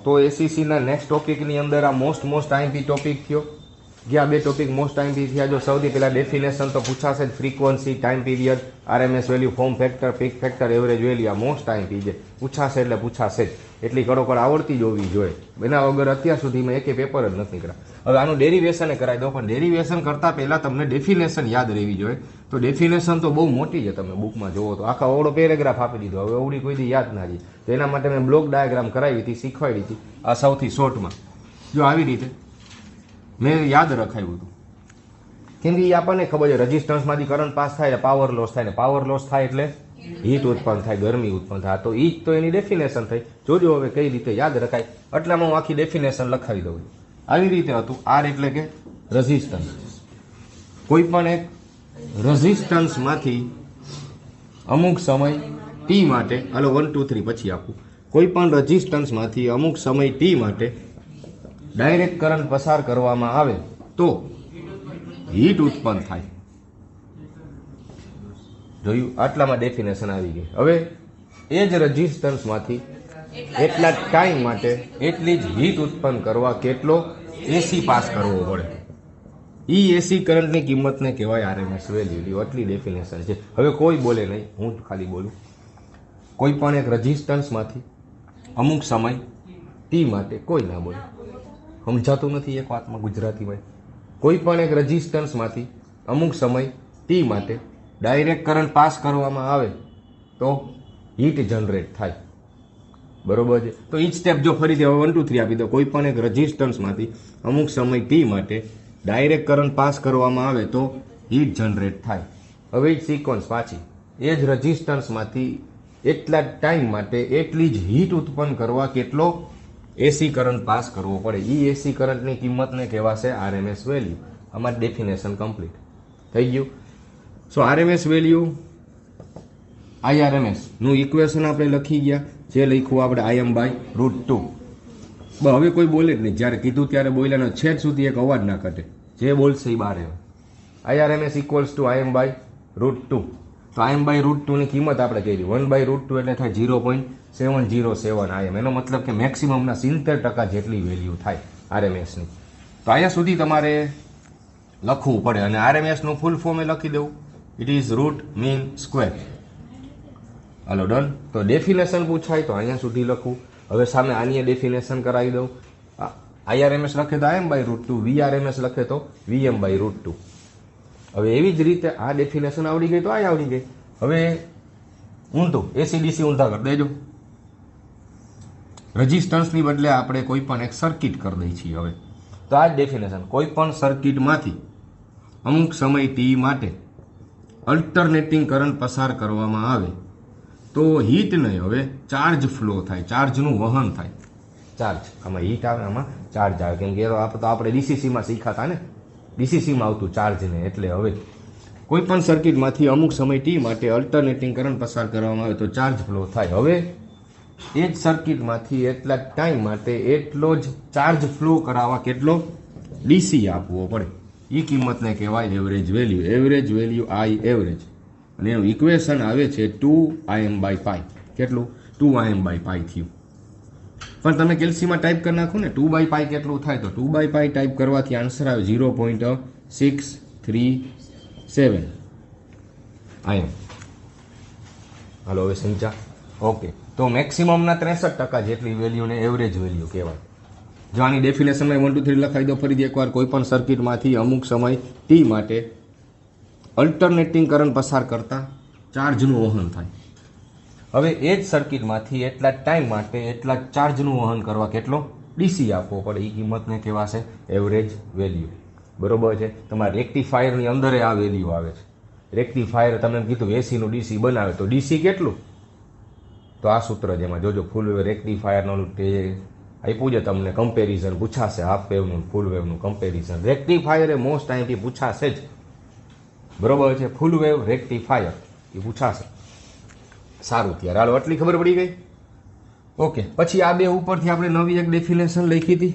તો એસસીસીના નેક્સ્ટ ટોપિકની અંદર આ મોસ્ટ આઈએમપી ટોપિક થયો. જે આ બે ટોપિક મોસ્ટ આઈએમપી થયા. જો સૌથી પહેલાં ડેફિનેશન તો પૂછાશે જ, frequency, time period, RMS value, form factor, peak factor, average value. આ મોસ્ટ આઈએમપી છે, પૂછાશે એટલે પૂછાશે જ. એટલી કડોકડ આવડતી જ હોવી જોઈએ. એના વગર અત્યાર સુધીમાં એકે પેપર જ નથી નીકળ્યા. હવે આનું ડેરિવેશન કરાવી દો, પણ ડેરિવેશન કરતાં પહેલાં તમને ડેફિનેશન યાદ રહેવી જોઈએ. તો ડેફિનેશન તો બહુ મોટી છે, તમે બુકમાં જોવો તો આખા ઓવડો પેરેગ્રાફ આપી દીધો. હવે ઓવડી કોઈ દી યાદ ના રહી. તો એના માટે મેં બ્લોક ડાયાગ્રામ કરાવી હતી, શીખવાડી હતી. આ સૌથી શોર્ટમાં જો આવી રીતે મેં યાદ રખાયું હતું. કેમ કે એ આપણને ખબર છે રેઝિસ્ટન્સમાંથી કરંટ પાસ થાય એટલે પાવર લોસ થાય, ને પાવર લોસ થાય એટલે હીટ ઉત્પન્ન થાય, ગરમી ઉત્પન્ન થાય. તો એ જ તો એની ડેફિનેશન થઈ. જોજો હવે કઈ રીતે યાદ રખાય. એટલામાં હું આખી ડેફિનેશન લખાવી દઉં. આવી રીતે હતું. આર એટલે કે રેઝિસ્ટન્સ. કોઈ પણ એક રેઝિસ્ટન્સમાંથી અમુક સમય ટી માટે, હાલો 1 2 3 પછી આપું. કોઈ પણ રેઝિસ્ટન્સમાંથી અમુક સમય ટી માટે ડાયરેક્ટ કરંટ પસાર કરવામાં આવે તો હીટ ઉત્પન્ન થાય. જોયું? આટલામાં ડેફિનેશન આવી ગઈ. હવે એ જ રેઝિસ્ટન્સમાંથી એટલા ટાઈમ માટે એટલી જ હીટ ઉત્પન્ન કરવા કેટલો એસી પાસ કરવો પડે. ઈ એસી કરંટની કિંમતને કહેવાય આરએમએસ વેલ્યુ. આટલી ડેફિનેશન છે. હવે કોઈ બોલે નહીં, હું જ ખાલી બોલું. કોઈ પણ એક રેઝિસ્ટન્સમાંથી અમુક સમય ટી માટે કોઈ ના બોલે. સમજાતું નથી એક વાતમાં ગુજરાતીમાં. કોઈ પણ એક રેઝિસ્ટન્સમાંથી અમુક સમય ટી માટે ડાયરેક્ટ કરંટ પાસ કરવામાં આવે તો હીટ જનરેટ થાય. બરોબર છે? તો ઈ સ્ટેપ જો ફરીથી હવે 1 2 3 આપી દો. કોઈ પણ એક રેઝિસ્ટન્સમાંથી અમુક સમય ટી માટે ડાયરેક્ટ કરંટ પાસ કરવામાં આવે તો હીટ જનરેટ થાય. હવે જ સિક્વન્સ પાછી. એ જ રેઝિસ્ટન્સમાંથી એટલા ટાઈમ માટે એટલી જ હીટ ઉત્પન્ન કરવા કેટલો એસી કરંટ પાસ કરવો પડે. ઈ એસી કરંટની કિંમતને કહેવાશે આરએમએસ વેલ્યુ. અમારી ડેફિનેશન કમ્પ્લીટ થઈ ગયું. સો આરએમએસ વેલ્યુ આઈઆરએમએસ નું ઇક્વેશન આપણે લખી ગયા. જે લખ્યું આપણે Im/√2. હવે કોઈ બોલે જ નહીં. જ્યારે કીધું ત્યારે બોલ્યાનો છેદ સુધી એક અવાજ ના કટે. જે બોલશે એ બહાર આઈઆરએમએસ ઇક્વલ્સ ટુ Im/√2. તો Im/√2 ની કિંમત આપણે કહી 1/√2 એટલે થાય 0.707 Im. એનો મતલબ કે મેક્સિમમના 70% જેટલી વેલ્યુ થાય આરએમએસની. તો અહીંયા સુધી તમારે લખવું પડે. અને આરએમએસનું ફૂલ ફોર્મ લખી દેવું. It is root mean square. Hello done. તો ડેફિનેશન પૂછાય તો અહીંયા સુધી લખવું. હવે સામે આની ડેફિનેશન કરાવી દઉં. આઈઆરએમએસ લખે તો Im/√2, વીઆરએમએસ લખે તો Vm/√2. હવે એવી જ રીતે આ ડેફિનેશન આવડી ગઈ તો આ આવડી ગઈ. હવે ઊંધું એસીડીસી ઊંધા કરી દેજો. રેઝિસ્ટન્સની બદલે આપણે કોઈ પણ એક સર્કિટ કરી દઈએ છીએ. હવે તો આ જ ડેફિનેશન. કોઈ પણ સર્કિટમાંથી અમુક સમય ટી માટે અલ્ટરનેટિંગ કરંટ પસાર કરવામાં આવે તો હીટ નહીં, હવે ચાર્જ ફ્લો થાય, ચાર્જનું વહન થાય. ચાર્જ આમાં હીટ આવે, આમાં ચાર્જ આવે. કેમ કે તો આપણે ડીસીસીમાં શીખાતા ને, ડીસીસીમાં આવતું ચાર્જને. એટલે હવે કોઈ પણ સર્કિટમાંથી અમુક સમય ટી માટે અલ્ટરનેટિંગ કરંટ પસાર કરવામાં આવે તો ચાર્જ ફ્લો થાય. હવે એ જ સર્કિટમાંથી એટલા ટાઈમ માટે એટલો જ ચાર્જ ફ્લો કરાવવા કેટલો ડીસી આપવો પડે. એ કિંમતને કહેવાય એવરેજ વેલ્યુ. એવરેજ વેલ્યુ આઈ એવરેજ. અને એનું ઇક્વેશન આવે છે 2Im/π. કેટલું? 2Im/π થયું. પણ તમે કેલ્સીમાં ટાઈપ કરી નાખો ને 2/π કેટલું થાય, તો 2/π ટાઈપ કરવાથી આન્સર આવે 0.637 Im. હાલો હવે સમજા? ઓકે. તો મેક્સિમમના 63% જેટલી વેલ્યુને એવરેજ વેલ્યુ કહેવાય. જો આની ડેફિનેશનમાં 1 2 3 લખાઈ દો ફરીથી એકવાર. કોઈ પણ સર્કિટમાંથી અમુક સમય ટી માટે અલ્ટરનેટિંગ કરંટ પસાર કરતા ચાર્જનું વહન થાય. હવે એ જ સર્કિટમાંથી એટલા ટાઈમ માટે એટલા ચાર્જનું વહન કરવા કેટલો ડીસી આપવો પડે. એ કિંમતને કહેવાશે એવરેજ વેલ્યુ. બરોબર છે? તમારા રેક્ટિફાયરની અંદર આ વેલ્યુ આવે છે. રેક્ટિફાયર તમે કીધું એસીનું ડીસી બનાવે તો ડીસી કેટલું? તો આ સૂત્ર જેમાં જોજો ફૂલ વેવ રેક્ટિફાયરનું આપ્યું છે તમને. કમ્પેરિઝન પૂછાશે, હાફ વેવનું ફૂલ વેવનું કમ્પેરિઝન. રેક્ટિફાયર એ મોસ્ટ ટાઈમથી પૂછાશે જ. બરોબર છે? ફૂલ વેવ રેક્ટિફાયર એ પૂછાશે. સારું, ત્યારે હાલો આટલી ખબર પડી ગઈ. ઓકે. પછી આ બે ઉપરથી આપણે નવી એક ડેફિનેશન લખી હતી.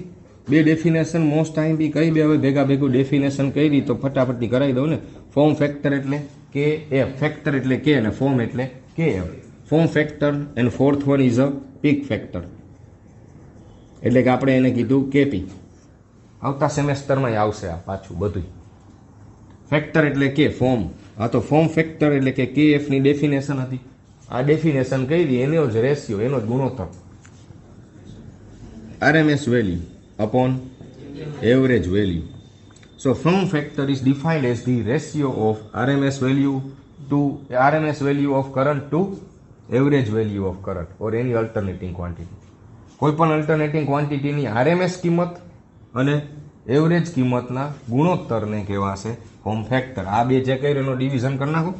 બે ડેફિનેશન મોસ્ટ ટાઈમ બી કઈ બે હવે ભેગા ભેગું ડેફિનેશન કરી તો ફટાફટથી કરાવી દઉં ને. ફોર્મ ફેક્ટર એટલે કે એફ, ફેક્ટર એટલે કે અને ફોર્મ એટલે કે F. Form factor and fourth one is a peak factor. એટલે કે આપણે એને કીધું કેપી. આવતા સેમેસ્ટરમાં આવશે આ પાછું બધું. ફેક્ટર એટલે કે ફોર્મ. આ તો ફોર્મ ફેક્ટર એટલે કે KF ની ડેફિનેશન હતી. આ ડેફિનેશન કરી એનો જ રેશિયો, એનો જ ગુણોત્તર. RMS value upon average value. So form factor is defined as the ratio of RMS value of current to average value of current or any alternating quantity. કોઈ પણ અલ્ટરનેટિંગ ક્વોન્ટિટીની RMS કિંમત અને એવરેજ કિંમતના ગુણોત્તરને કહેવાશે form factor. આ બે જે કર્યું એનો ડિવિઝન કરી નાખો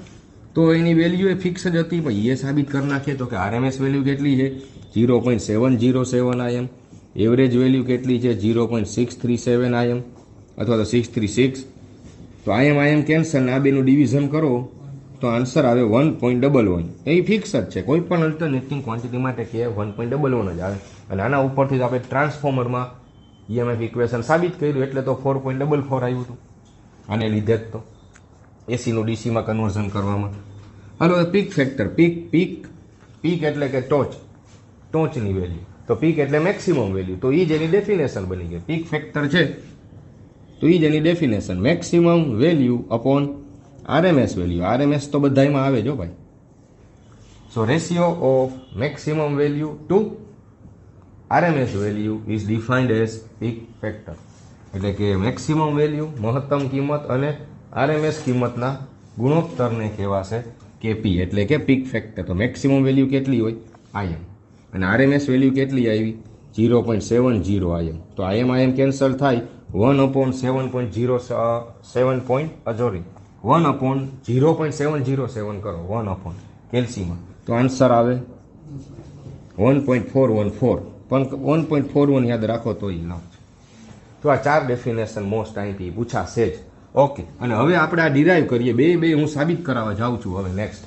તો એની વેલ્યુ એ ફિક્સ જ હતી, પણ એ સાબિત કરી નાખીએ તો કે RMS વેલ્યુ કેટલી છે 0.707 IM, એવરેજ વેલ્યુ કેટલી છે 0.637 IM અથવા તો 636. તો IM કેન્સલ ને આ બેનું ડિવિઝન કરો તો આન્સર આવે 1.11. એ ફિક્સ જ છે, કોઈ પણ અલ્ટરનેટિંગ ક્વોન્ટિટી માટે કે 1.11 જ આવે. અને આના ઉપરથી જ આપણે ટ્રાન્સફોર્મરમાં EMF ઇક્વેશન સાબિત કર્યું એટલે તો 4.44 આવ્યું હતું. આને લીધે જ તો એસીનું ડીસીમાં કન્વર્ઝન કરવામાં. હાલો પીક ફેક્ટર. પીક એટલે કે ટોચની વેલ્યુ. તો પીક એટલે મેક્સિમમ વેલ્યુ. તો એ જ એની ડેફિનેશન બની ગઈ. પીક ફેક્ટર છે તો એ જ એની definition maximum value upon RMS value. RMS તો બધામાં આવે જો ભાઈ. So ratio of maximum value to RMS value is defined as peak factor. એટલે કે મેક્સિમમ વેલ્યુ મહત્તમ કિંમત અને RMS કિંમતના ગુણોત્તરને કહેવાશે KP એટલે કે પીક ફેક્ટર. તો મેક્સિમમ વેલ્યુ કેટલી હોય IM અને RMS વેલ્યુ કેટલી આવી 0.70 IM. તો IM કેન્સલ થાય 1/0.707 કરો 1 કેલ્સીમાં તો આન્સર આવે 1.414. પણ 1.41 યાદ રાખો તો એ ના. તો આ 4 ડેફિનેશન મોસ્ટ આઈપી પૂછાશે જ. ઓકે, અને હવે આપણે આ ડિરાઈવ કરીએ. બે હું સાબિત કરાવવા જાઉં છું હવે નેક્સ્ટ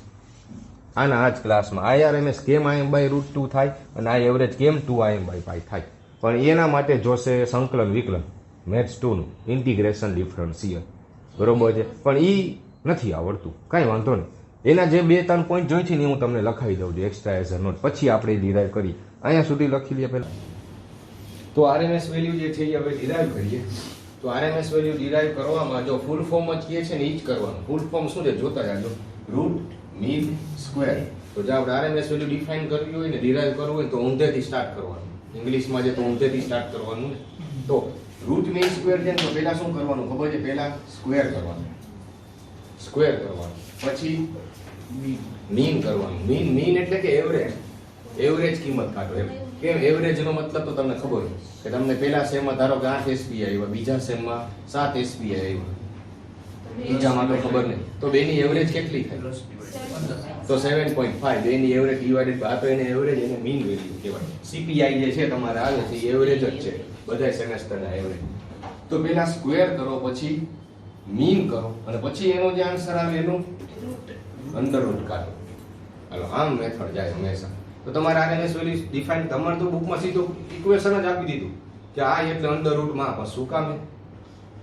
આના આ જ ક્લાસમાં. IRMS કેમ IM/√2 થાય અને આ એવરેજ કેમ 2IM/π થાય. પણ એના માટે જોશે સંકલન વિકલન મેથ્સ 2 નું ઇન્ટિગ્રેશન ડિફરન્શિયલ. બરોબર છે, પણ એ નથી આવડતું, કાંઈ વાંધો નહીં. એના જે 2-3 પોઈન્ટ જોઈ છે ને હું તમને લખાવી દઉં છું એક્સ્ટ્રા એઝ અ નોટ, પછી આપણે ડિરાઈવ કરીએ. અહીંયા સુધી લખી લઈએ પહેલાં. તો RMS વેલ્યુ જે છે એ હવે ડિરાઈવ કરીએ. તો RMS વેલ્યુ ડિરાઈવ કરવામાં જો ફૂલ ફોર્મ જ કહે છે ને એ જ કરવાનું. ફૂલ ફોર્મ શું છે જોતા જાજો. Root mean square. તો જો આપણે RMS વેલ્યુ ડિફાઇન કરવી હોય ને ડિરાઈવ કરવું હોય તો ઊંધેથી સ્ટાર્ટ કરવાનું. ઇંગ્લિશમાં જે તો ઊંધેથી સ્ટાર્ટ કરવાનું. તો રૂટ મીન સ્ક્વેર છે તો પહેલા શું કરવાનું ખબર છે? પહેલા સ્ક્વેર કરવાનું, પછી મીન કરવાનું. મીન એટલે કે એવરેજ કિંમત કાઢો. એમ કેમ એવરેજ નો મતલબ તો તમને ખબર કે તમને પહેલા સેમમાં ધારો કે 8 SPI આવ્યા, બીજા સેમમાં 7 SPI આવ્યા, બીજામાં તો ખબર નહીં. તો બેની એવરેજ કેટલી થાય? તો 7.5. બેની એવરેજ ડિવાઇડેડ બાય, તો એને એવરેજ એને મીન વેલ્યુ કહેવાય. CPI જે છે તમારે આવે છે એ એવરેજ જ છે બધા સેમેસ્ટરના એવરેજ. તો પહેલા સ્ક્વેર કરો, પછી મીન કરો અને પછી એનો જે આન્સર આવે એનું અંડર રૂટ કાઢો. હાલો આમ મેથડ જાય હંમેશા. તો તમારે RMS વેલ્યુ ડિફાઇન તમારે તો બુકમાં સીધું ઇક્વેશન જ આપી દીધું કે આ એટલે અંડર રૂટમાં. પણ શું કામ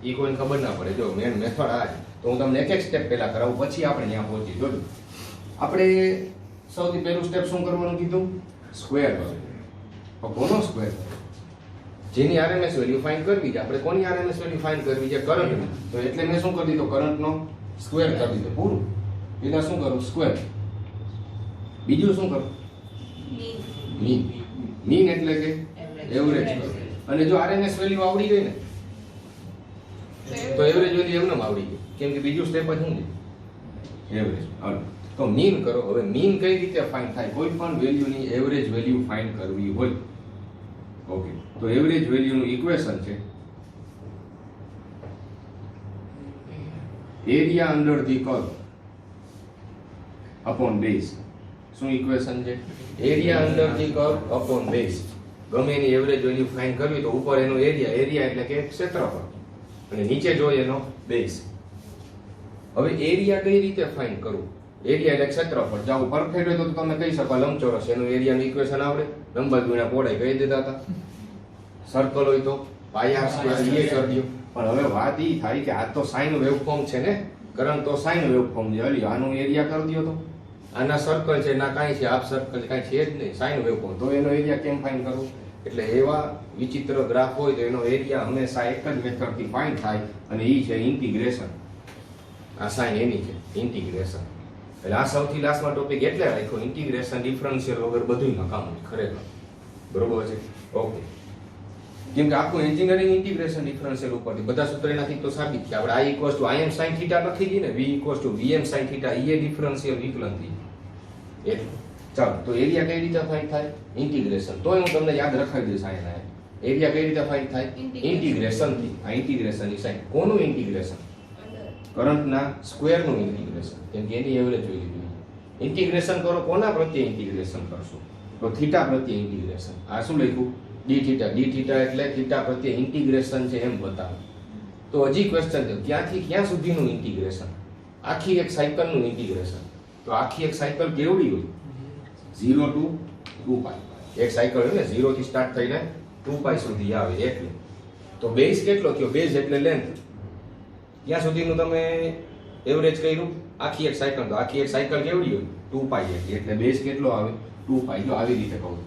એ કોઈને ખબર ના પડે. જો મેન મેથડ આ છે. તો હું તમને એક સ્ટેપ પહેલા કરાવું, પછી આપણે ત્યાં પહોંચી. જોજો આપણે સૌથી પહેલું સ્ટેપ શું કરવાનું કીધું? સ્ક્વેર કરવું. કોનો સ્ક્વેર? જેની RMS વેલ્યુ ફાઇન્ડ કરવી છે. આપણે કોની RMS વેલ્યુ ફાઇન્ડ કરવી છે? કરંટની. તો એટલે મેં શું કરી દીધું? કરંટનો સ્ક્વેર કરી દીધો પૂરું. એટલે શું કરું? સ્ક્વેર. બીજું શું કરું? મીન એટલે કે એવરેજ કરું. અને જો RMS વેલ્યુ આવડી ગઈ ને તો એવરેજ વેલ્યુ એમને આવડી ગઈ, કેમ કે બીજું સ્ટેપ જ શું છે? એવરેજ. તો મીન કરો. હવે મીન કઈ રીતે ફાઇન્ડ થાય? કોઈ પણ વેલ્યુની એવરેજ વેલ્યુ ફાઇન્ડ કરવી હોય. ઓકે, તો એવરેજ વેલ્યુનું ઇક્વેશન છે area under the curve upon base. શું ઇક્વેશન છે? Area under the curve upon base. ગમે એની એવરેજ વેલ્યુ ફાઇન્ડ કરવી તો ઉપર એનો એરિયા એટલે કે ક્ષેત્રફળ અને નીચે જોઈએ એનો બેઝ. હવે એરિયા કઈ રીતે ફાઇન્ડ કરવું? એરિયા એટલે ક્ષેત્રફળ. જો પરફેક્ટ હોય તો તમે કહી શકો લંબચોરસ એનું એરિયાનું ઇક્વેશન આવડે. લંબાઈ ગુણ્યા પહોળાઈ કહી દેતા હતા. સર્કલ હોય તો પાયા સ્ક્વેર એ કરી દો. પણ હવે વાત એ થાય કે આ તો સાઇન વેવફોર્મ છે ને, કરંટ તો સાઇન વેવફોર્મ છે. હલી આનું એરિયા કરી દો તો આના સર્કલ છે ના કાંઈ છે, હાફ સર્કલ કાંઈ છે જ નહીં, સાઇન વેવફોર્મ. તો એનો એરિયા કેમ ફાઇન્ડ કરવું? એટલે એવા વિચિત્ર ગ્રાફ હોય તો એનો એરિયા હંમેશા એક જ મેથડથી ફાઇન્ડ થાય અને એ છે ઇન્ટિગ્રેશન. આ સાઈન એની છે ઇન્ટિગ્રેશન. એટલે આ સૌથી લાસ્ટમાં ટોપિક એટલે રાખ્યો ઇન્ટિગ્રેશન ડિફરન્શિયલ વગર બધું નકામું ખરેખર. બરોબર છે? ઓકે. કેમ કે આખું એન્જિનિયરિંગ ઇન્ટિગ્રેશન ડિફરન્શિયલ ઉપરથી બધા સૂત્ર એનાથી તો સાબિત થયા. આપણે I equals to Im sin theta લખી દીધી ને, V equals to Vm sin theta, A differential વિકલન થી. એટલે ચાલો તો એરિયા કઈ રીતે ફાઇન્ડ થાય? ઇન્ટિગ્રેશન. તોય હું તમને યાદ રખાવી દઈશ આના. એરિયા કઈ રીતે ફાઇન્ડ થાય? ઇન્ટિગ્રેશન થી. આ ઇન્ટિગ્રેશન ની સાઈન. કોનું ઇન્ટિગ્રેશન? કરંટના સ્ક્વેરનું ઇન્ટિગ્રેશન. કેમ કે એની એવરેજ જોઈ લીધી. ઇન્ટિગ્રેશન કરો કોના પ્રત્યે ઇન્ટિગ્રેશન કરશો? તો થીટા પ્રત્યે ઇન્ટિગ્રેશન. આ શું લખ્યું? D theta. ડી થીટા એટલે થીટા પ્રત્યે ઇન્ટિગ્રેશન છે એમ બતાવો. તો હજી ક્વેશ્ચન છે ક્યાંથી ક્યાં સુધીનું ઇન્ટિગ્રેશન? આખી એક સાયકલનું ઇન્ટિગ્રેશન. તો આખી એક સાયકલ કેવડી હોય? 0 to 2π. એક સાયકલ હોય ને 0 થી સ્ટાર્ટ થઈને 2π સુધી આવે એટલે. તો બેઝ કેટલો થયો? બેઝ એટલે લેન્થ. ક્યાં સુધીનું તમે એવરેજ કર્યું? આખી એક સાયકલ. તો આખી એક સાયકલ કેવડી હોય? 2π એટલે બેઝ કેટલો આવે? 2π. જો આવી રીતે કહું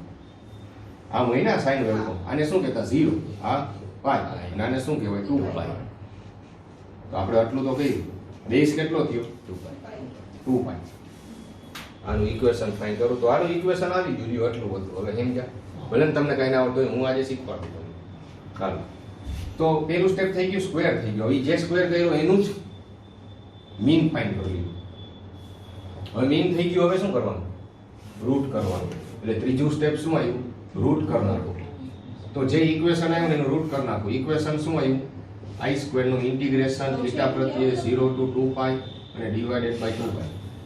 આ મહિના સાઈન વેવફોર્મ. આને શું કહેતા? 0. આ પાઈ. અને આને શું કહેવાય? 2π. તો આપણે આટલું તો કહ્યું. બેઝ કેટલો થયો? 2π. આનું ઇક્વેશન ફાઇન્ડ કરું તો આનું ઇક્વેશન આવી ગયું. જો એટલું બધું હવે સમજ્યા? ભલે ને તમને કઈ ના આવડતું હોય હું આજે શીખવાડું તમને. ચાલો તો પેલું સ્ટેપ થઈ ગયું, સ્ક્વેર થઈ ગયો. એ જે સ્ક્વેર કર્યો એનું જ મીન ફાઇન્ડ કરી લીધું. હવે મીન થઈ ગયું, હવે શું કરવાનું? રૂટ કરવાનું. એટલે ત્રીજું સ્ટેપ શું આવ્યું? રૂટ કરી નાખો. તો જે ઇક્વેશન આવ્યું એનું રૂટ કરી નાખો. ઇક્વેશન શું આવ્યું? I સ્ક્વેર નું ઇન્ટિગ્રેશન થીટા પ્રત્યે 0 to 2π અને ડિવાઇડેડ બાય 2π.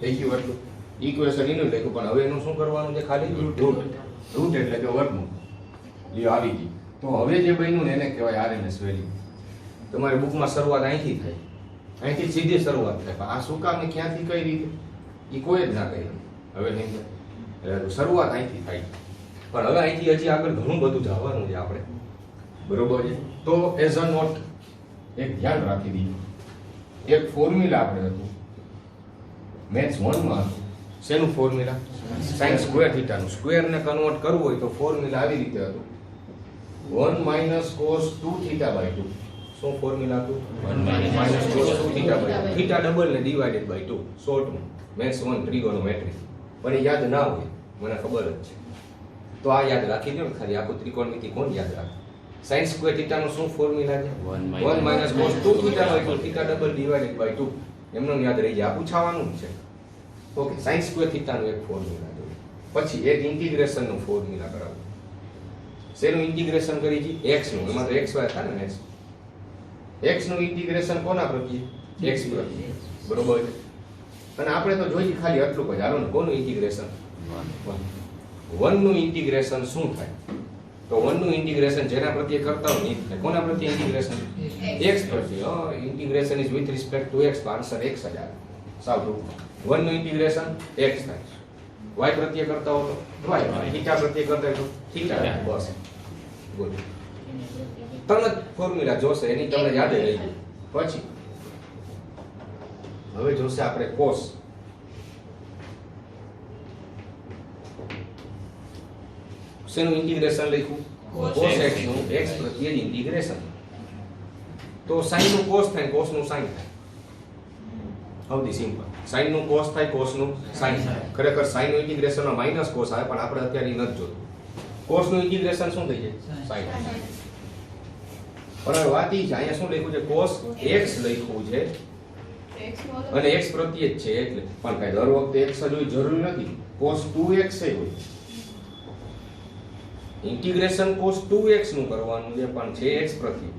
થઈ ગયું એટલું. ઇક્વેશન એનું લખ્યું પણ હવે એનું શું કરવાનું છે? ખાલી રૂટ. રૂટ એટલે કે વર્ગમૂળ. જે આવી ગઈ. તો હવે જે બન્યું ને એને કહેવાય RMS વેલ્યુ. તમારી બુકમાં શરૂઆત અહીંથી થાય. અહીંથી સીધી શરૂઆત થાય. પણ આ શું કામ ને ક્યાંથી કઈ રીતે એ કોઈ જ ના કહે. હવે નહીં શરૂઆત અહીંથી થાય. પણ હવે અહીંથી હજી આગળ ઘણું બધું જવાનું છે આપણે. બરોબર છે? તો એઝ અ નોટ એક ધ્યાન રાખી દીધું. એક ફોર્મ્યુલા આપણે હતું મેથ્સ 1 માં હતું. શેનું ફોર્મ્યુલા? sin સ્ક્વેર થીટાનું. સ્ક્વેર ને કન્વર્ટ કરવું હોય તો ફોર્મ્યુલા આવી રીતે હતું 1 - cos 2 થીટા બાય 2. શું ફોર્મ્યુલા હતું? 1 - cos 2 theta by 2. Theta double ને ડિવાઇડેડ બાય 2. શોર્ટમાં મેથ્સ 1 ટ્રિગોનોમેટ્રી. પણ એ યાદ ના હોય મને ખબર જ છે. તો આ યાદ રાખી દો ખાલી. આખું ત્રિકોણમિતિ કોણ યાદ રાખે? sin સ્ક્વેર થીટાનો શું ફોર્મ્યુલા છે? 1 - cos 2 theta by 2. Theta double divided by 2. એમનું યાદ રહી જાય. આ પૂછાવાનું છે. ઓકે. sin સ્ક્વેર થીટાનો એક ફોર્મ્યુલા જોઈએ. પછી એક ઇન્ટિગ્રેશન નું ફોર્મ્યુલા કરાવો. શેનું ઇન્ટિગ્રેશન કરી છે? x નું. એમાં તો xy હતા ને x. x નું ઇન્ટિગ્રેશન કોના પ્રત્યે? x પ્રત્યે. બરોબર છે? અને આપણે તો જોઈએ ખાલી આટલું જ. હાલો ને કોનું ઇન્ટિગ્રેશન? 1 નું ઇન્ટિગ્રેશન શું થાય? તો 1 નું ઇન્ટિગ્રેશન જેના પ્રત્યે કરતા હોય એ થાય. કોના પ્રત્યે ઇન્ટિગ્રેશન? x પ્રત્યે. Integration is with respect to x. તો આન્સર x જ આવે. સાવ ટૂંકમાં 1 નું ઇન્ટિગ્રેશન x થાય. y પ્રત્યે કરતા હો તો y. થીટા પ્રત્યે કરતા હોય તો થીટા. બસ ગુડ. ત્રણ જ ફોર્મ્યુલા જોશે એની તમને યાદ રહી ગઈ. પછી હવે જોશે આપણે cos. શેનું ઇન્ટિગ્રેશન લખ્યું? cos x નું x પ્રત્યે ઇન્ટિગ્રેશન. તો sin નું cos થાય, cos નું sin થાય. સૌથી સિમ્પલ. sin નું cos થાય, cos નું sin થાય. ખરેખર sin નું ઇન્ટિગ્રેશન માં માઈનસ cos આવે પણ આપણે અત્યારે ઈ નથી જોતું. cos નું ઇન્ટિગ્રેશન શું થઈ જાય? sin. પણ હવે વાત ઈ છે અહીંયા શું લખ્યું છે? cos x લખ્યું છે અને x પ્રત્યે જ છે એટલે. પણ કઈ દર વખતે x જ હોય જરૂરી નથી. cos 2x એ હોય. ઇન્ટિગ્રેશન cos 2x નું કરવાનું છે પણ છે x પ્રત્યે.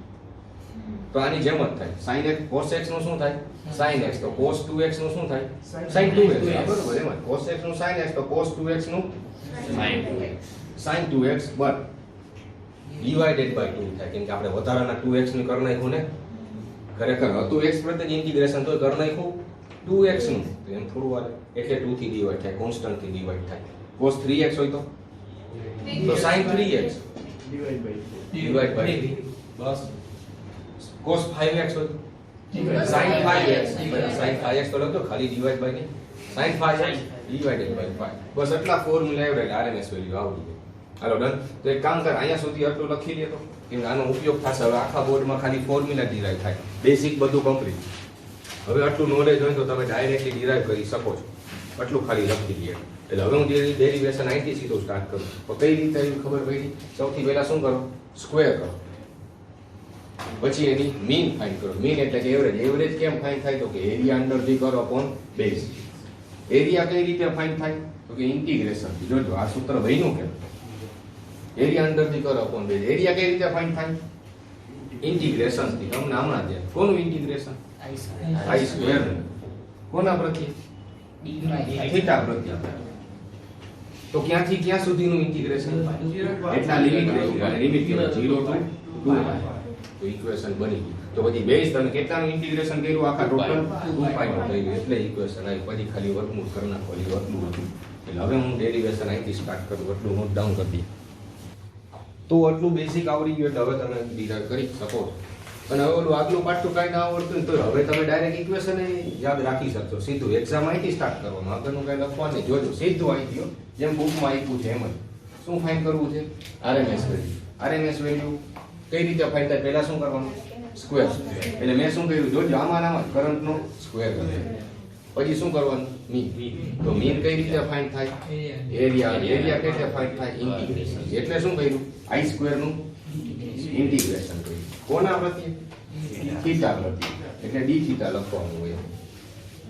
તો આની જેમ જ થાય. sin x cos x નું શું થાય? sin x. તો cos 2x નું શું થાય? sin 2x. બરોબર. એમ cos x નું sin x તો cos 2x નું sin 2x but divided by 2 થાય. કેમ કે આપણે વધારાના 2x નું કરી નાખ્યું ને. ખરેખર હતું x પ્રત્યે ઇન્ટિગ્રેશન તો કરી નાખ્યું 2x નું. તો એમ થોડું આવે એટલે 2 થી ડિવાઇડ થાય. કોન્સ્ટન્ટ થી ડિવાઇડ થાય. cos 3x હોય તો sin 3x divide by 3. Bus. cos 5x હોય તો sin 5x. sin 5x તો લખો ખાલી divide by નહીં. sin 5x divided by 5. બસ એટલા ફોર્મ્યુલા આવડે એટલે RMS વેલ્યુ આવડી જાય. હાલો ડન. તો એક કામ કર, અહીંયા સુધી આટલું લખી લે તો કેમ કે આનો ઉપયોગ થશે. હવે આખા બોર્ડમાં ખાલી ફોર્મ્યુલા ડિરાઈવ થાય, બેસિક બધું કમ્પ્લીટ. હવે આટલું નોલેજ હોય તો તમે ડાયરેક્ટલી ડિરાઈવ કરી શકો છો. આટલું ખાલી લખી દઈએ એટલે હવે હું ડેરિવેશન અહીંથી સીધું સ્ટાર્ટ કરું. તો કઈ રીતે એવી ખબર પડી? સૌથી પહેલા શું કરો? સ્ક્વેર કરો, પછી એની મીન ફાઇન્ડ કરો. મીન એટલે કે એવરેજ. એવરેજ કેમ ફાઇન્ડ થાય? તો કે એરિયા અંડર ધી કરો અપોન બેઝ. એરિયા કઈ રીતે ફાઇન્ડ થાય? તો કે ઇન્ટિગ્રેશન. જોજો આ સૂત્ર બન્યું કેમ? એરિયા અંડર ધી કરો અપોન બેઝ. એરિયા કઈ રીતે ફાઇન્ડ થાય? ઇન્ટિગ્રેશન થી. તમને હમણાં છે કોનું ઇન્ટિગ્રેશન? I square. કોના પ્રત્યે? થીટા પ્રત્યે. તો ક્યાંથી ક્યાં સુધીનું ઇન્ટિગ્રેશન? એટલા લિમિટ રહી. લિમિટ 0 to 2 તો ઇક્વેશન બની ગઈ. તો પછી બેઝ તમે કેટલાનું ઇન્ટિગ્રેશન કર્યું? આખા ટોટલ 2π નું થઈ ગયું. એટલે ઇક્વેશન આવી. પછી ખાલી વર્ગમૂળ કરી નાખો. એટલું હતું. એટલે હવે હું ડેરિવેશન અહીંથી સ્ટાર્ટ કરું. એટલું નોટ ડાઉન કરી દઈએ. તો આટલું બેઝિક આવડી ગયું એટલે હવે તમે ડિરાઈવ કરી શકો છો. અને હવે ઓલું આગલું પાટું કાંઈ ના આવડતું ને તો હવે તમે ડાયરેક્ટ ઇક્વેશન યાદ રાખી શકશો. સીધું એક્ઝામ અહીંથી સ્ટાર્ટ કરવાનું. આગળનું કાંઈ લખવાનું નહીં. જોજો સીધું અહીંથી જેમ બુકમાં આપ્યું છે એમ જ. શું ફાઇન્ડ કરવું છે? RMS value. આરએમએસ વેલ્યુ કઈ રીતે ફાઇન્ડ થાય? પહેલા શું કરવાનું? સ્ક્વેર. એટલે મેં શું કર્યું? જોજો આમાં કરંટનો સ્ક્વેર કરે. પછી શું કરવાનું? મીન. તો મીન કઈ રીતે ફાઇન્ડ થાય? એરિયા. એરિયા કઈ રીતે ફાઇન્ડ થાય? ઇન્ટિગ્રેશન. એટલે શું કર્યું? આઈ સ્ક્વેર નું ઇન્ટિગ્રેશન કર્યું. કોના પ્રત્યે? થીટા પ્રત્યે. એટલે ડી થીટા લખવાનું હોય.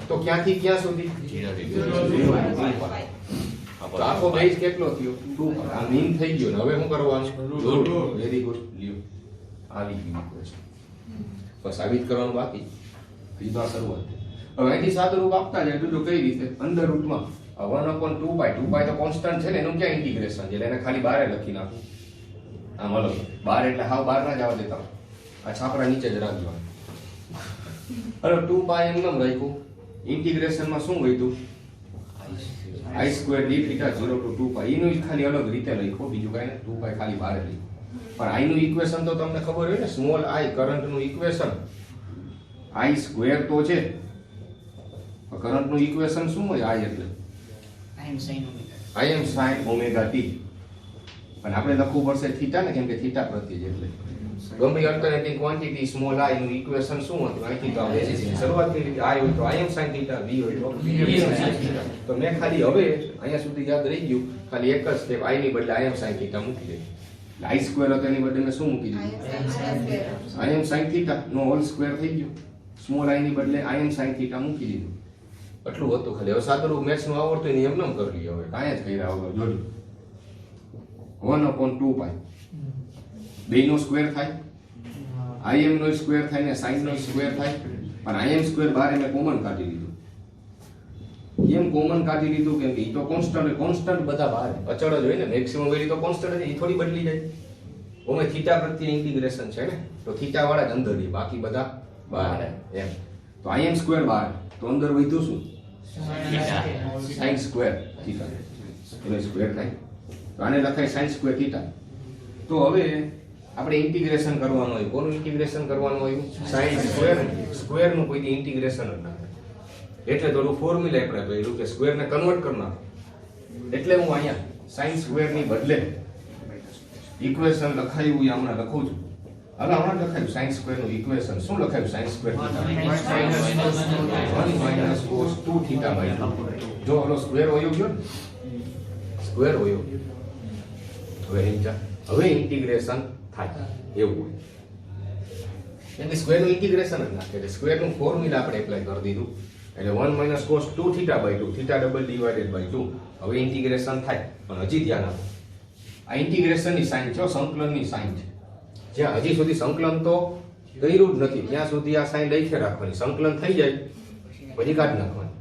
તો ક્યાંથી ક્યાં સુધી? તો આખો બેઝ કેટલો થયો? 2. આ મીન થઈ ગયો ને હવે શું કરવાનું? Very good. લ્યો આવી ગયું ઇક્વેશન. બસ સાબિત કરવાનું બાકી. બીજો શરૂઆત. હવે અહીંથી સાદુરૂપ આપતા જાય તો કઈ રીતે? અંડર રૂટમાં 1/2π. 2π તો કોન્સ્ટન્ટ છે ને, એનું ક્યાં ઇન્ટિગ્રેશન છે? એટલે એને ખાલી બારે લખી નાખું. આમ અલગ બાર એટલે હાવ બાર ના જવા દેતા. આ છાપરા નીચે જ રાખજો. હવે 2π એમ નામ રાખ્યું. ઇન્ટિગ્રેશનમાં શું વધ્યું? I square D theta 0 to 2π. એનું ખાલી અલગ રીતે લખ્યો, બીજું કાંઈ નહીં. 2π ખાલી બારે લખ્યું. પણ આઈ નું ઇક્વેશન તો તમને ખબર હોય ને, સ્મોલ આઈ કરંટ નું ઇક્વેશન. આઈ સ્ક્વેર તો છે, કરંટ નું ઇક્વેશન શું હોય? આઈ એટલે આઈ એમ સાઇન ઓમેગા ટી. પણ આપણે લખવું પડશે થીટા ને, કેમ કે થીટા પ્રત્યે જ. એટલે ગમે અલ્ટરનેટિંગ ક્વોન્ટિટી સ્મોલ આઈ નું ઇક્વેશન શું હતું? અહીંથી તો આપણે શરૂઆત કરી. આઈ હોય તો આઈ એમ સાઇન થીટા, વી હોય તો વી એમ સાઇન થીટા. તો મેં ખાલી હવે અહીંયા સુધી યાદ રહી ગયું. ખાલી એક જ સ્ટેપ, આઈ ની બદલે આઈ એમ સાઇન થીટા મૂકી દે. આઈ સ્ક્વેર હતો એની બદલે મેં શું મૂકી દીધું? આઈ એમ સાઇન થીટા નો હોલ સ્ક્વેર થઈ ગયો. સ્મોલ આઈ ની બદલે આઈ એમ સાઇન થીટા મૂકી દીધું. આટલું હતું ખાલી. હવે સાદુરૂપ મેથ્સ નું આવડતું હોય ને એમ ન કરી. હવે કાંઈ જ કર્યા વગર જોજો 1/2π. બે નો સ્ક્વેર થાય, આઈ એમ નો સ્ક્વેર થાય ને સાઇન નો સ્ક્વેર થાય. પણ આઈ એમ સ્ક્વેર બારે મેં કોમન કાઢી લીધું. કેમ કોમન કાઢી લીધું? કેમ કે એ તો કોન્સ્ટન્ટ. કોન્સ્ટન્ટ બધા બહાર અચળ જ હોય ને. મેક્સિમમ વેલ્યુ તો કોન્સ્ટન્ટ છે, એ થોડી બદલી જાય. ઓમે થીટા પ્રત્યે ઇન્ટિગ્રેશન છે ને, તો થીટા વાળા જ અંદર રહી, બાકી બધા બહાર એમ. તો આઈ એમ સ્ક્વેર બહાર, તો અંદર વધ્યું શું? Sine square theta. એટલે સ્ક્વેર થાય તો આને લખાય સાઇન સ્ક્વેર થીટા. તો હવે આપણે ઇન્ટિગ્રેશન કરવાનું હોય. કોનું ઇન્ટિગ્રેશન કરવાનું હોય? Sine square. સ્ક્વેર નું કોઈ ઇન્ટિગ્રેશન જ ના થાય. એટલે થોડું ફોર્મ્યુલા આપણે કર્યું કે સ્ક્વેર ને કન્વર્ટ કરી નાખો. એટલે હું અહીંયા સાઇન સ્ક્વેર ની બદલે ઇક્વેશન લખાયું એ હમણાં લખું છું. હવે હમણાં લખાયું સાઇન સ્ક્વેર નું ઇક્વેશન. શું લખાયું? Sine square 1 - cos 2 theta by 2. જો ઓલો સ્ક્વેર હોયો ગયો ને, સ્ક્વેર હોયો. હવે ઇન્ટિગ્રેશન થાય એવું હોય. કેમ કે સ્ક્વેર નું ઇન્ટિગ્રેશન જ નાખે. એટલે સ્ક્વેર નું ફોર્મ્યુલા આપણે એપ્લાય કરી દીધું. એટલે 1 - cos 2 theta by 2, theta double divided by 2. હવે ઇન્ટિગ્રેશન થાય. પણ હજી ધ્યાન આપો, આ ઇન્ટિગ્રેશન ની સાઇન છે, સંકલન ની સાઇન છે. જ્યાં હજી સુધી સંકલન તો કર્યું જ નથી ત્યાં સુધી આ સાઇન લખી રાખવાની. સંકલન થઈ જાય પછી કાઢી નાખવાની.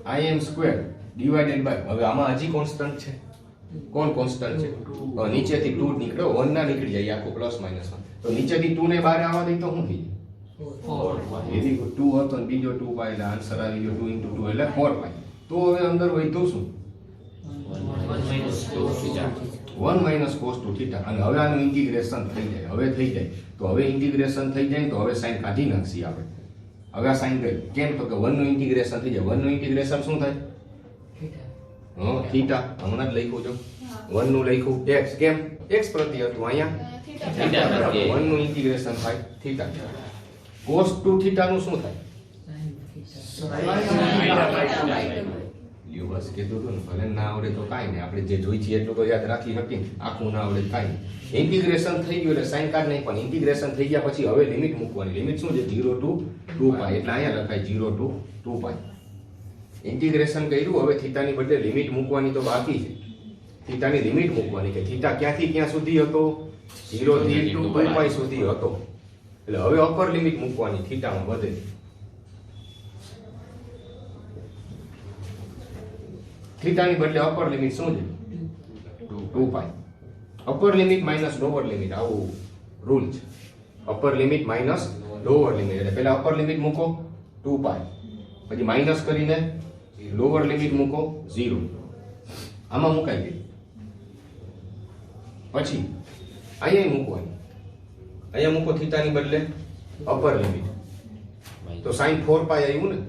આઈ એમ સ્ક્વેર ડિવાઇડેડ બાય, હવે આમાં હજી કોન્સ્ટન્ટ છે. કોણ કોન્સ્ટન્ટ છે? નીચેથી 2 નીકળ્યો, 1 ના નીકળી જાય આખું પ્લસ માઇનસ. તો નીચેથી 2 ને બહાર આવવા દઈ તો શું થઈ જાય? 4. એથી 2 હતો ને બીજો 2π એટલે આન્સર આવી ગયો 2 * 2 એટલે 4π. તો હવે અંદર વધ્યું શું? 1 - cos 2 થીટા. અને હવે આનું ઇન્ટિગ્રેશન થઈ જાય. હવે થઈ જાય તો હવે ઇન્ટિગ્રેશન થઈ જાય તો હવે સાઈન કાઢી નાખશી આપણે. હવે આ સાઈન ગઈ કેમ? તો કે 1 નું ઇન્ટિગ્રેશન થઈ જાય. 1 નું ઇન્ટિગ્રેશન શું થાય? થીટા હમણાં જ લખ્યું જો 1 નું લખ્યું x કેમ x પ્રતિ હતું અહીંયા 1 નું ઇન્ટિગ્રેશન થાય થીટા cos 2 થીટા નું શું થાય લ્યો બસ કીધું હતું ને ભલે ના આવડે તો કાંઈ નહીં આપણે જે જોઈ છીએ એટલું તો યાદ રાખી શકીએ આખું ના આવડે કાંઈ ઇન્ટિગ્રેશન થઈ ગયું એટલે સાઈન કાર્ડ નહીં પણ ઇન્ટિગ્રેશન થઈ ગયા પછી હવે લિમિટ મૂકવાની લિમિટ શું છે 0 to 2π એટલે અહીંયા લખાય 0 to 2π ઇન્ટિગ્રેશન કર્યું હવે થીટાની બદલે લિમિટ મૂકવાની તો બાકી છે થીટાની લિમિટ મૂકવાની કે થીટા ક્યાંથી ક્યાં સુધી હતો 0 થી 2π સુધી હતો એટલે હવે અપર લિમિટ મૂકવાની થીટામાં વધે થીટાની બદલે અપર લિમિટ શું છે 2π upper limit minus lower limit આવું રૂલ છે upper limit minus lower limit એટલે પહેલા અપર લિમિટ મૂકો 2π પછી માઇનસ કરીને લોઅર લિમિટ મૂકો 0 આમાં મુકાઈ ગઈ પછી અહીંયા મૂકવાની અહીંયા મૂકો થીટાની બદલે અપર લિમિટ તો sin 4π આવ્યું ને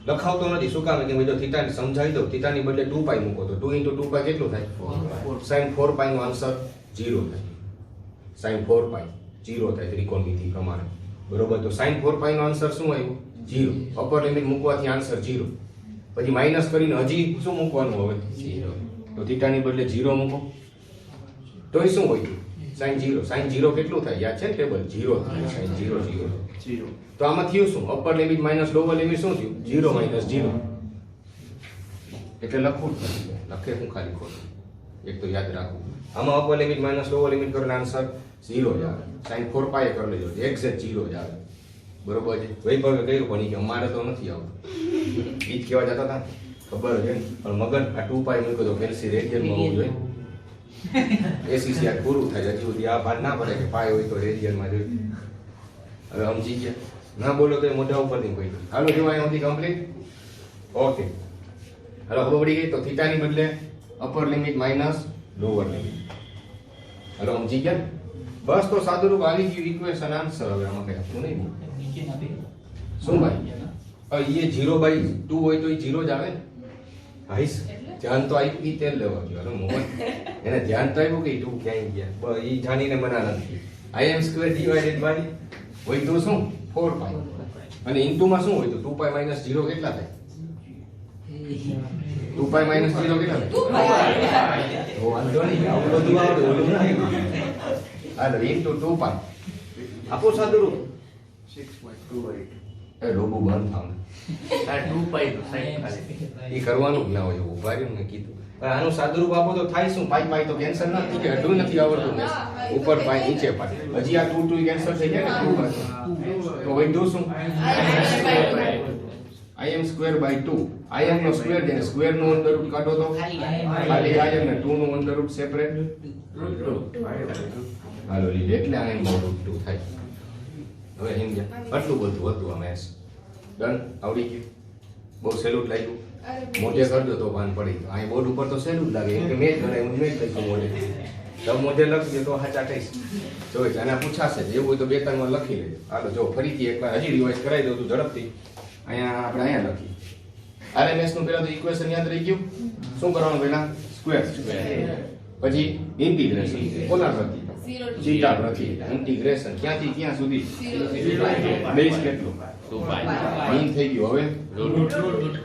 લખાવતો નથી શું કામ કે જો થીટા સમજાવી દો થીટાની બદલે 2π મૂકો તો 2 * 2π કેટલું થાય sin 4π નો આન્સર 0 થાય sin 4π 0 થાય ત્રિકોણમિતિ પ્રમાણે બરોબર તો sin 4π નો આન્સર શું આવ્યું 0 અપર લિમિટ મૂકવાથી આન્સર 0 પછી માઈનસ કરીને હજી શું મૂકવાનું હવે 0 તો થીટાની બદલે 0 મૂકો તોય શું હોય sin 0 કેટલું થાય યાદ છે ને ટેબલ 0 થાય sin 0 0 તો આમાં થયું શું upper limit minus lower limit શું થયું 0 - 0 એટલે લખવું જ નથી લખે હું ખાલી ખોટું એક તો યાદ રાખવું આમાં upper limit minus lower limit કરીને આન્સર 0 જ આવે sin 4π એ કરી લેજો એક્ઝેક્ટ 0 જ આવે બરોબર છે વૈભવે કહ્યું પણ કે અમારે તો નથી આવતું ઈ જ કહેવા જતા હતા ખબર છે પણ મગજ આ 2π મૂક્યો તો કેલ્સી રેડિયનમાં હોવું જોઈએ એસીસી આ પૂરું થાય હજી સુધી આ ભાન ના પડે કે પાય હોય તો રેડિયનમાં જોઈએ હવે સમજી ગયા ના બોલો તો મોઢા ઉપર નહીં કોઈ હાલો જો અહીંયા સુધી કમ્પ્લીટ ઓકે હાલો ખબર પડી ગઈ તો થીટાની બદલે upper limit minus lower limit હાલો સમજી ગયા બસ તો સાદુરૂપ આવી ગયું ઇક્વેશન આન્સર હવે આમાં કઈ આપવું નહીં શું ભાઈ એ 0/2 હોય તો એ 0 જ આવે ને હાઈસ ધ્યાન તો આપ્યું ઈ તેલ લેવા ગયો હાલો મોહન એને ધ્યાન તો આપ્યું કે 2 ક્યાંય ગયા બસ ઈ જાણીને મના નથી im² ડિવાઇડેડ બાય હોય તો શું 4π અને ઇન્ટુ માં શું હોય તો 2π - 0 કેટલા થાય 2π - 0 કેટલા થાય તો વાંધો નહીં આવું બધું આવડે ઓલું નહીં હાલો ઇન્ટુ 2π આપો સાદુરૂપ 6.28 એ લોબુ બંધ થાવ આ 2π તો સાઈડ ખાલી ઈ કરવાનું જ ના હોય એવું ઉભાર્યું મેં કીધું પણ આનું સાદુરૂપ આપો તો થાય શું પાઈ પાઈ તો કેન્સલ ના થઈ જાય અડું નથી આવડતું ને ઉપર પાઈ નીચે પાઈ હજી આ 2 2 કેન્સલ થઈ જાય ને 2 તો વધ્યું શું im²/2 im નો સ્ક્વેર જેને સ્ક્વેર નું અંડર રૂટ કાઢો તો ખાલી im ને 2 નું અંડર રૂટ સેપરેટ હાલો લીધે એટલે im નો રૂટ 2 થાય હવે એમ ગયા આટલું બધું હતું આ મેથ્સ ડન આવડી ગયું બહુ સહેલું લાગ્યું મોઢે કરજો તો ભાન પડી આ બોર્ડ ઉપર તો સહેલું લાગે કે મેચ ગણાય હું મેચ લખ્યું મોઢે તો મોઢે લખજો તો હાચા થઈશ જો આના પૂછાશે એવું હોય તો બે ત્રણ વાર લખી લેજો હાલો જો ફરીથી એકવાર હજી રિવાઇઝ કરાવી દઉં છું ઝડપથી અહીંયા આપણે અહીંયા લખી RMS નું પહેલા તો ઇક્વેશન યાદ રહી ગયું શું કરવાનું પહેલા સ્ક્વેર પછી ઇન્ટિગ્રેશન કોના પ્રતિ થીટા પ્રતિ ઇન્ટિગ્રેશન ક્યાંથી ક્યાં સુધી બેઝ કેટલું 2π અહીં થઈ ગયું હવે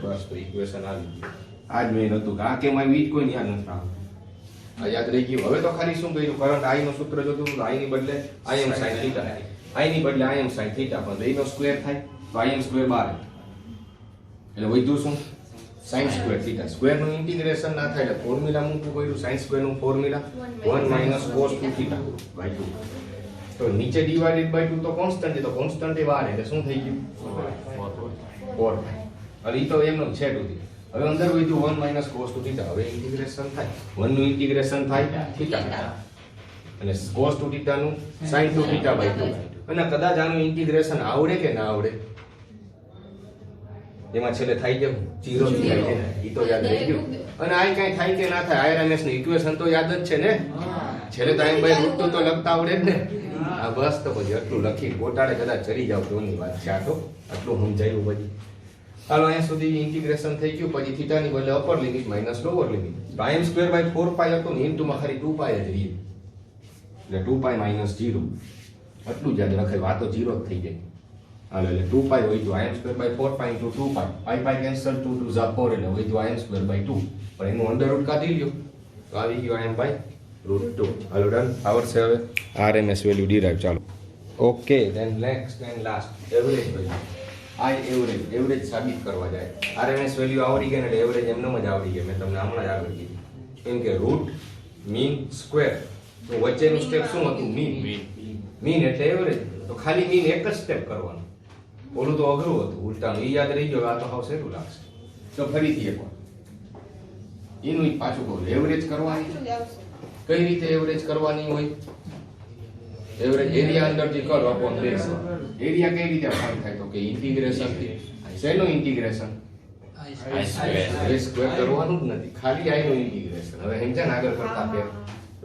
બસ તો ઇક્વેશન આવી ગયું આજ મેં નતું કે આ કેમ આવી ઈ કોઈ યાદ નથી આવતું આ યાદ રહી ગયું હવે તો ખાલી શું કર્યું કરંટ I નું સૂત્ર જોતું તો I ની બદલે im sin થીટા I ની બદલે im sin થીટા પણ બેનો સ્ક્વેર થાય તો im² બાર એટલે વધ્યું શું sin² થીટા સ્ક્વેર નું ઇન્ટિગ્રેશન ના થાય એટલે ફોર્મ્યુલા મૂકવું પડ્યું sin² નું ફોર્મ્યુલા 1 - cos 2 થીટા બાય 2 તો નીચે ડિવાઇડેડ બાય 2 તો કોન્સ્ટન્ટ છે તો કોન્સ્ટન્ટ એ બાર એટલે શું થઈ ગયું 4 હવે ઈ તો એમનો છેટ હતી હવે અંદર વધ્યું 1 - cos 2 થીટા હવે ઇન્ટિગ્રેશન થાય 1 નું ઇન્ટિગ્રેશન થાય થીટા અને cos 2 થીટા નું sin 2 થીટા બાય 2 અને કદાચ આનું ઇન્ટિગ્રેશન આવડે કે ના આવડે એમાં છેલ્લે થાય કેમ 0 થાય છે ઈ તો યાદ રહી ગયું અને આ કઈ થાય કે ના થાય RMS ની ઇક્વેશન તો યાદ જ છે ને છેલ્લે તો આમ ભાઈ રૂટ તો લખતા આવડે જ ને આ બસ તો પછી આટલું લખી ગોટાળે કદાચ ચડી જાવ તો ની વાત છે આ તો આટલું સમજાયું પછી હાલો અહીંયા સુધી ઇન્ટિગ્રેશન થઈ ગયું. પછી થીટાની બદલે upper limit minus lower limit. તો im²/4π હતું ને ઇન્ટુમાં ખાલી 2π જ રહી, એટલે 2π - 0 આટલું જ યાદ રખાય. આ તો 0 જ થઈ જાય. હાલો એટલે 2π હોય તો im²/4π * 2π, π કેન્સલ, 2 2 ઝા 4 એટલે હોય તો im²/2. પણ એનું અંડર રૂટ કાઢી લ્યો તો આવી ગયો im/√2. હાલો ડન. આવડશે હવે RMS વેલ્યુ ડિરાઈવ. ચાલો okay. Than next and last average value. Average સાબિત કરવા જાય. RMS વેલ્યુ આવડી ગયા ને એટલે એવરેજ એમનેમ જ આવડી ગયા. મેં તમને હમણાં જ આગળ કીધું. કેમ કે રૂટ, મીન, સ્ક્વેર તો વચ્ચેનું સ્ટેપ શું હતું? મીન એટલે એવરેજ. તો ખાલી મીન એક જ સ્ટેપ કરવાનું. ઓલું તો અઘરું હતું ઉલટાનું. એ યાદ રહી ગયો. આ તો હાવ સહેલું લાગશે. તો ફરીથી એકવાર એનું પાછું કહું. એવરેજ કરવાની કઈ રીતે એવરેજ કરવાની હોય? Average area under the curve upon base. Area કઈ રીતે ફાઇન્ડ થાય? તો કે ઇન્ટિગ્રેશન થી. શેનું ઇન્ટિગ્રેશન? i સ્ક્વેર કરવાનું જ નથી, ખાલી i નું ઇન્ટિગ્રેશન. હવે સમજ્યા ને આગળ કરતા ફેર.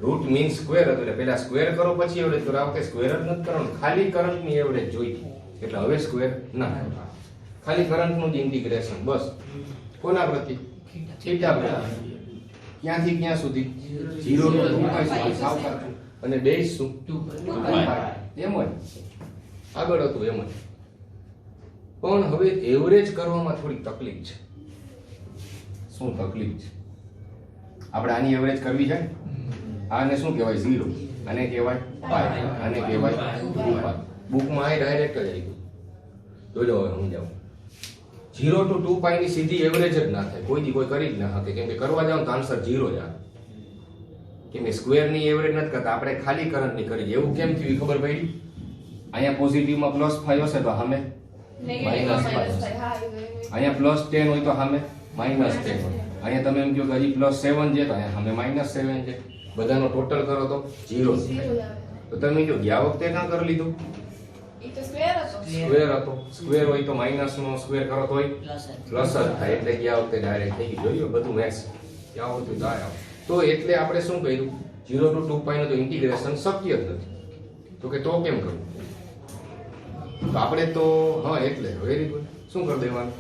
રૂટ મીન સ્ક્વેર હતું એટલે પહેલા સ્ક્વેર કરો પછી એવરેજ કરો. આ વખતે સ્ક્વેર જ નથી કરવાનું, ખાલી કરંટની એવરેજ જોઈતી. એટલે હવે સ્ક્વેર ના, ખાલી કરંટનું જ ઇન્ટિગ્રેશન બસ. કોના પ્રતિ? થીટા પ્રતિ. ક્યાંથી ક્યાં સુધી? 0 to 2π સુધી સાવ સાચું. અને બેઝ શું? 2π. એમ જ આગળ હતું એમ જ. પણ હવે એવરેજ કરવામાં થોડી તકલીફ છે. શું તકલીફ છે? આપણે આની એવરેજ કરવી છે. આને શું કહેવાય? 0. આને કહેવાય π. આને કહેવાય 2π. બુકમાં આ ડાયરેક્ટ જ આવી ગયું. જોજો હવે સમજાવું. 0 to 2π ની સીધી એવરેજ જ ના થાય. કોઈ કરી જ ના શકે. કેમ કે કરવા જાવ તો આન્સર 0 જ આવે. કેમ કે સ્ક્વેર ની એવરેજ નથી કરતા આપણે, ખાલી કરંટ ની કરી. એવું કેમ થયું ખબર પડી? અહીંયા પોઝિટિવમાં +5 હશે તો સામે -5 હશે. અહીંયા +10 હોય તો સામે -10 હોય. અહીંયા તમે એમ કહો કે હજી +7 છે તો અહીંયા સામે -7 છે. બધાનો ટોટલ કરો તો 0 થાય. તો તમે જો ગયા વખતે કાં કરી લીધું? સ્ક્વેર હતો. સ્ક્વેર હોય તો માઇનસ નો સ્ક્વેર કરો તોય પ્લસ જ થાય. એટલે ગયા વખતે ડાયરેક્ટ થઈ ગયું. જોયું બધું મેથ્સ ક્યાં આવતું થાય. તો એટલે આપણે શું કર્યું? 0 to 2π નું તો ઇન્ટિગ્રેશન શક્ય જ નથી. તો કે તો કેમ કરવું? તો આપણે તો એટલે વેરી ગુડ. શું કરી દેવાનું?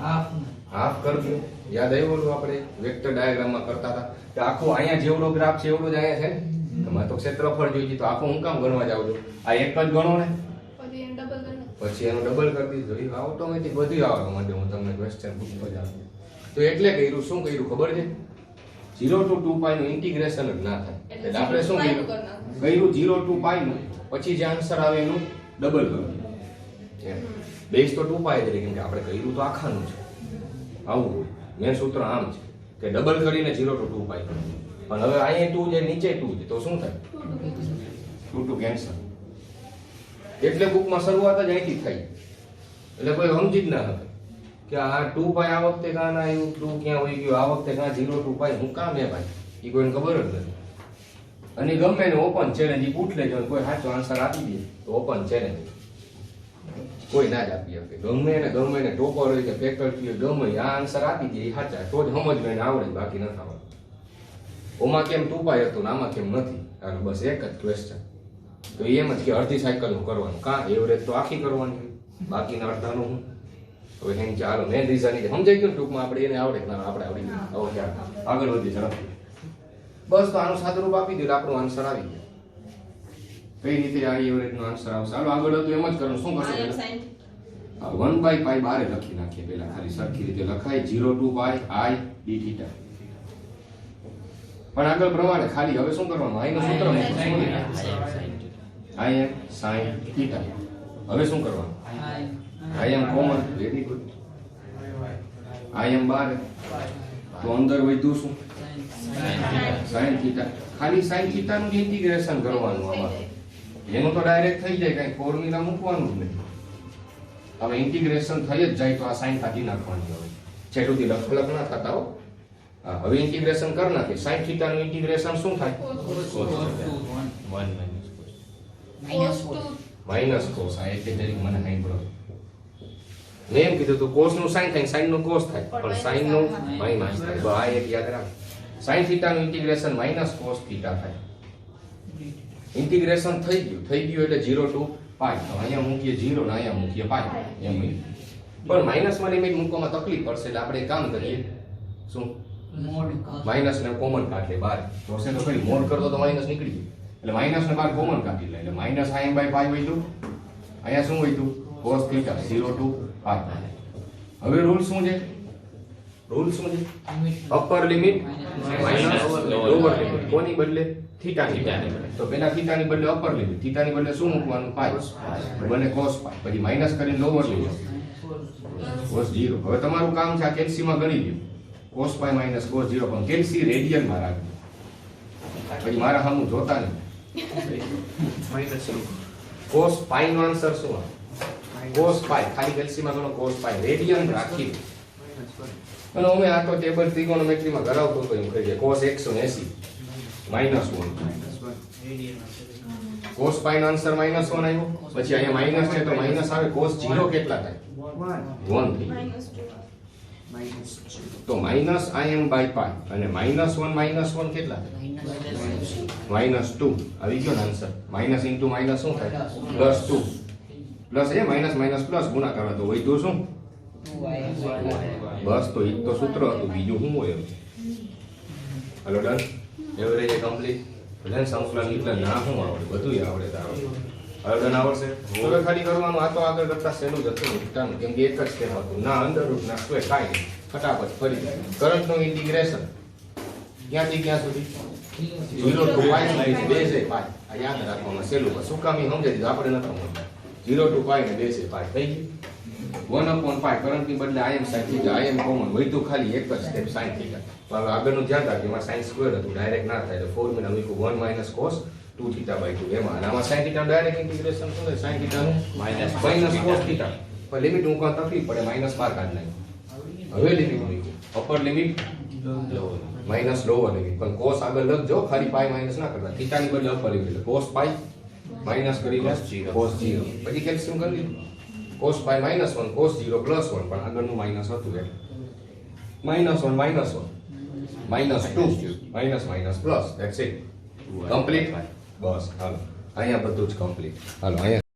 હાફ કરી દો. યાદ આવ્યું આપણે વેક્ટર ડાયાગ્રામમાં કરતા હતા કે આખું અહીંયા જેવડો ગ્રાફ છે એવડો જ અહીંયા છે ને. તમારે તો ક્ષેત્રફળ જોઈએ તો આખું હું કામ ગણવા જાવ છું? આ એક જ ગણો ને, પછી એનું ડબલ કરી દીધું. ઓટોમેટિક બધું આવવા માંડે. હું તમને ક્વેશ્ચન પૂછતો જાઉં. તો એટલે કર્યું શું કર્યું ખબર છે? 0 to 2π નું ઇન્ટિગ્રેશન જ ના થાય. એટલે આપણે શું કર્યું? 0 to π નું પછી જે આન્સર આવે એનું ડબલ કર્યું. બેઝ તો 2π જ રહે. કેમ કે આપણે કર્યું તો આખાનું છે. આવું મેન સૂત્ર આમ છે કે ડબલ કરીને 0 to 2π. પણ હવે અહીંયા 2 છે, નીચે 2 છે, તો શું થાય? 2 કેન્સલ. એટલે બુકમાં શરૂઆત જ અહીંથી થઈ. એટલે કોઈ સમજી જ ના શકે કે આ 2π આ વખતે કાં ના આવ્યું, 2 ક્યાં હોઈ ગયું, આ વખતે કાં 0 to π હું કામ હે ભાઈ? એ કોઈને ખબર જ નથી. અને ગમે ને ઓપન ચેલેન્જ પૂછ લેજો. કોઈ સાચો આન્સર આપી દે તો ઓપન ચેલેન્જ. કોઈ ના જ આપી શકે. ગમે ને ટોપર હોય કે ફેકલ્ટી હોય, ગમે આ આન્સર આપી દે એ સાચા તો જ સમજને આવડે, બાકી નથી આવડે. ઓમાં કેમ 2π હતું ને આમાં કેમ નથી? હાલો બસ એક જ ક્વેશ્ચન. તો એમ જ કે અડધી સાયકલનું કરવાનું. કાં એવરેજ તો આખી કરવાની, બાકીના અડધાનું હું. હવે એમ ચાલો મેન રીઝન એ સમજાઈ ગયું ટૂંકમાં. આપણે એને આવડે ના આપણે આવડી ગયું. હવે આગળ વધી ઝડપથી. બસ તો આનું સાદુરૂપ આપી દે આપણો આન્સર આવી ગયો. કઈ રીતે આ એવરેજ નો આન્સર આવશે? ચાલો આગળ હતું એમ જ કરવાનું. શું કરશો? 1/π બારે લખી નાખીએ. પહેલા ખાલી સરખી રીતે લખાય 0 to π i dθ. પણ આગળ પ્રમાણે ખાલી હવે શું કરવાનું? i નું સૂત્ર i am sin θ. હવે શું કરવાનું? i am common. Very good. i am બાર તો અંદર વધ્યું શું? sin θ. ખાલી sin θ નું ઇન્ટિગ્રેશન કરવાનું. આમાં એનું તો ડાયરેક્ટ થઈ જાય, કઈ ફોર્મ્યુલા મૂકવાનું જ નહીં. હવે ઇન્ટિગ્રેશન થઈ જ જાય તો આ sin કાઢી નાખવાની. હવે છેટુથી લખ ના થતા હો. હવે ઇન્ટિગ્રેશન કરી નાખે. sin θ નું ઇન્ટિગ્રેશન શું થાય? Minus cos. આ એટલે તરીકે મને સાંભળો. મેં એમ કીધું તો cos નું sin થાય, sin નું cos થાય, પણ sin નું માઈનસ થાય. તો આ એક યાદ રાખ. sin θ નું ઇન્ટિગ્રેશન માઈનસ cos θ થાય. ઇન્ટિગ્રેશન થઈ ગયું એટલે 0 to π. તો અહીંયા મૂકીએ 0 ને અહીંયા મૂકીએ π. એમ પણ માઇનસમાં લિમિટ મૂકવામાં તકલીફ પડશે એટલે આપણે એક કામ કરીએ શું માઇનસ ને કોમન કાઢી લે બાર જોશે તો ખરી મોડ કરતો તો માઇનસ નીકળી ગયું એટલે માઇનસ ને બાર કોમન કાઢી લે એટલે માઇનસ im બાય પાઈ વધ્યું અહીંયા શું વધ્યું cos થીટા 0 to r હવે રૂલ શું છે upper limit minus lower limit કોની બદલે થીટાની બદલે તો પેલા થીટાની બદલે અપર લિમિટ થીટાની બદલે શું મૂકવાનું પાઈ બને cos પાઈ પછી માઇનસ કરીને લોઅર લિમિટ cos 0 હવે તમારું કામ છે આ કેલ્સીમાં ગણી લ્યો cos પાઈ માઇનસ cos 0 પણ કેલ્સી રેડિયન માં રાખજો પછી મારા સામું જોતા નહીં માઇનસ cos પાઈ નો આન્સર શું આવે cos પાઈ ખાલી કેલ્સીમાં ગણો cos પાઈ રેડિયન રાખી અને અમે આ તો ટેબલ ત્રિકોણોમેટ્રીમાં કરાવતો તો એમ કહીએ cos 180 -1 cos પાઈ નો આન્સર -1 આવ્યો પછી અહીંયા માઈનસ છે તો માઈનસ આવે cos 0 કેટલા થાય 1 થઈ તો માઈનસ im બાય પાઈ અને -1 કેટલા થાય -2 આવી ગયો ને આન્સર માઈનસ ઇન્ટુ માઈનસ શું થાય +2 પ્લસ એ માઈનસ માઈનસ પ્લસ ગુણાકાર તો વધ્યું શું બસ તો એક તો સૂત્ર હતું બીજું શું હોય હાલો ડન એવરેજ કમ્પ્લીટ એટલે સંકલન એટલે ના શું આવડે બધું આવડે તારો હાલો ડન આવડશે હવે ખાલી કરવાનું આ તો આગળ કરતા સહેલું જ હતું મિત્તાનું કેમ કે એક જ સ્ટેપ હતું ના અંદર રૂટ ના સ્ક્વેર કાંઈ નહીં ફટાફટ ફરી કરંટનું ઇન્ટિગ્રેશન ક્યાંથી ક્યાં સુધી 0 to pi ને બેઝ એ પાઈ આ યાદ રાખવાનું સહેલું શું કામ એ સમજાઈ દીધું આપણે નતા મળતા 0 to pi ને બેઝ એ પાઈ થઈ ગયું 1/pi કરંટની બદલે im sin theta im common વધ્યું ખાલી એક જ સ્ટેપ sin થીટા તો હવે આગળનું ધ્યાન રાખજો એમાં sin સ્ક્વેર હતું ડાયરેક્ટ ના થાય એટલે ફોર્મ્યુલા મૂક્યું 1 cos 2 થીટા બાય 2 એમાં અને આમાં sin થીટા ડાયરેક્ટ ઇન્ટિગ્રેશન શું થાય sin થીટાનું માઈનસ cos થીટા પણ લિમિટ મૂકવા તકલીફ પડે -12 કાઢ નાખ્યું હવે લિમિટ મૂક્યું upper limit minus lower limit પણ cos આગળ લખજો ખાલી પાઈ માઈનસ ના કરતા થીટાની બદલે અપર લિમિટ એટલે cos પાઈ માઈનસ કરી લો cos 0 પછી કેલ્શિયમ કરી લીધું cos પાઈ -1 cos 0 +1 પણ આગળનું માઈનસ હતું એટલે -1 -2 minus plus that's it complete બસ હાલો અહીંયા બધું જ કમ્પ્લીટ હાલો અહીંયા